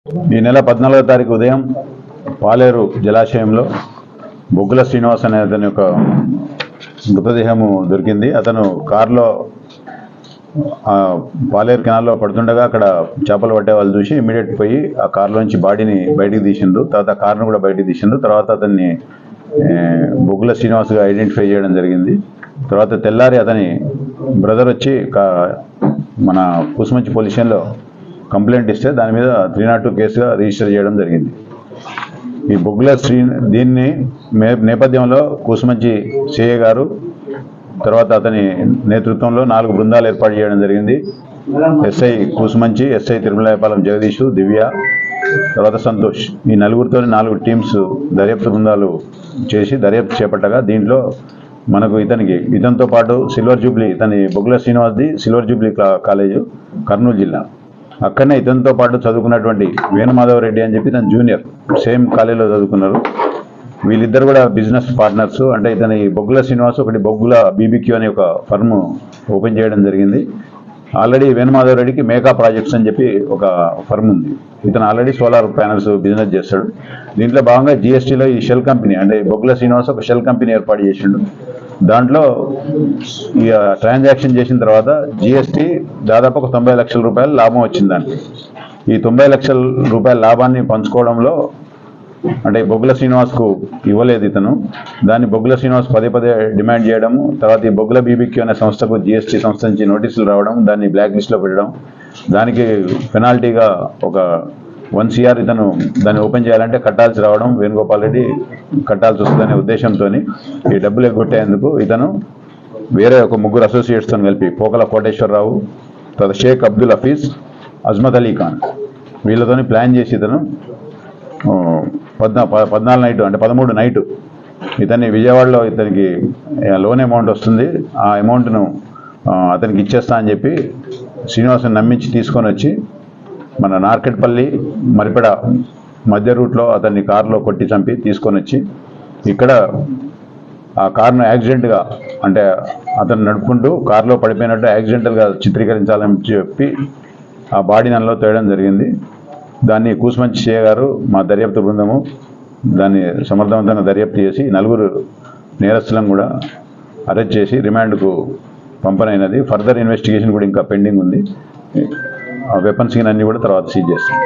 ఈ నెల 14వ తారీఖు ఉదయం పాలేరు జలాశయంలో బొగ్గుల శ్రీనివాస్ అనే అతని యొక్క మృతదేహము దొరికింది. అతను కారులో పాలేరు కెనాల్లో పడుతుండగా అక్కడ చేపలు పట్టే వాళ్ళు చూసి ఇమీడియట్ పోయి ఆ కారులోంచి బాడీని బయటికి తీసిండు. తర్వాత కారును కూడా బయటికి తీసిండు. తర్వాత అతన్ని బొగ్గుల శ్రీనివాస్గా ఐడెంటిఫై చేయడం జరిగింది. తర్వాత తెల్లారి అతని బ్రదర్ వచ్చి మన కూసుమంచి పోలీస్ స్టేషన్లో కంప్లైంట్ ఇస్తే దాని మీద 302 కేసుగా రిజిస్టర్ చేయడం జరిగింది. ఈ బొగ్గుల దీన్ని నేపథ్యంలో కూసుమంచి సిఐ గారు తర్వాత అతని నేతృత్వంలో 4 బృందాలు ఏర్పాటు చేయడం జరిగింది. ఎస్ఐ కూసుమంచి, ఎస్ఐ తిరుమలాయపాలెం జగదీష్, దివ్య, తర్వాత సంతోష్, ఈ నలుగురితో 4 టీమ్స్ దర్యాప్తు బృందాలు చేసి దర్యాప్తు చేపట్టగా దీంట్లో మనకు ఇతనితో పాటు సిల్వర్ జూబ్లీ, బొగ్గుల శ్రీనివాస్ది సిల్వర్ జూబ్లీ కాలేజు కర్నూలు జిల్లా, అక్కడనే ఇతనితో పాటు చదువుకున్నటువంటి వేణుమాధవరెడ్డి అని చెప్పి తన జూనియర్ సేమ్ కాలేజీలో చదువుకున్నారు. వీళ్ళిద్దరు కూడా బిజినెస్ పార్ట్నర్స్. అంటే ఇతని బొగ్గుల శ్రీనివాస్ ఒకటి బొగ్గుల బీబీక్యూ అనే ఒక ఫర్మ్ ఓపెన్ చేయడం జరిగింది. ఆల్రెడీ వేణుమాధవరెడ్డికి మేకా ప్రాజెక్ట్స్ అని చెప్పి ఒక ఫర్మ్ ఉంది. ఇతను ఆల్రెడీ సోలార్ ప్యానల్స్ బిజినెస్ చేస్తాడు. దీంట్లో భాగంగా జిఎస్టీలో ఈ షెల్ కంపెనీ అంటే బొగ్గుల శ్రీనివాస్ ఒక షెల్ కంపెనీ ఏర్పాటు చేసిండు. దాంట్లో ఈ ట్రాన్సాక్షన్ చేసిన తర్వాత జిఎస్టీ దాదాపు ఒక 90 లక్షల రూపాయలు లాభం వచ్చింది. దానికి ఈ 90 లక్షల రూపాయల లాభాన్ని పంచుకోవడంలో అంటే బొగ్గుల శ్రీనివాస్కు ఇవ్వలేదు ఇతను. దాన్ని బొగ్గుల శ్రీనివాస్ పదే డిమాండ్ చేయడము, తర్వాత ఈ బొగ్గుల బీబీక్యూ అనే సంస్థకు జిఎస్టీ సంస్థ నుంచి నోటీసులు రావడం, దాన్ని బ్లాక్ లిస్ట్లో పెట్టడం, దానికి పెనాల్టీగా ఒక 1 CR ఇతను దాన్ని ఓపెన్ చేయాలంటే కట్టాల్సి రావడం, వేణుగోపాల్ రెడ్డి కట్టాల్సి వస్తుందనే ఉద్దేశంతో ఈ డబ్బులు ఎగ్గొట్టేందుకు ఇతను వేరే ఒక 3 అసోసియేట్స్తో కలిపి పోకల కోటేశ్వరరావు, తర్వాత షేక్ అబ్దుల్ హఫీజ్, అజ్మత్ అలీ ఖాన్ వీళ్ళతో ప్లాన్ చేసి ఇతను 14 నైటు అంటే 13 నైటు ఇతన్ని విజయవాడలో ఇతనికి లోన్ అమౌంట్ వస్తుంది, ఆ అమౌంట్ను అతనికి ఇచ్చేస్తా అని చెప్పి శ్రీనివాస్ని నమ్మించి తీసుకొని వచ్చి మన నార్కెట్పల్లి మరిపెడ మధ్య రూట్లో అతన్ని కారులో కొట్టి చంపి తీసుకొని వచ్చి ఇక్కడ ఆ కారును యాక్సిడెంట్గా అంటే అతను నడుపుకుంటూ కారులో పడిపోయినట్టు యాక్సిడెంటల్గా చిత్రీకరించాలని చెప్పి ఆ బాడీ నల్లో తేయడం జరిగింది. దాన్ని కూసుమంచి సిఐ గారు మా దర్యాప్తు బృందము దాన్ని సమర్థవంతంగా దర్యాప్తు చేసి 4 నేరస్తులను కూడా అరెస్ట్ చేసి రిమాండ్కు పంపనైనది. ఫర్దర్ ఇన్వెస్టిగేషన్ కూడా ఇంకా పెండింగ్ ఉంది. ఆ వెపన్స్ అన్నీ కూడా తర్వాత సీజ్ చేస్తాం.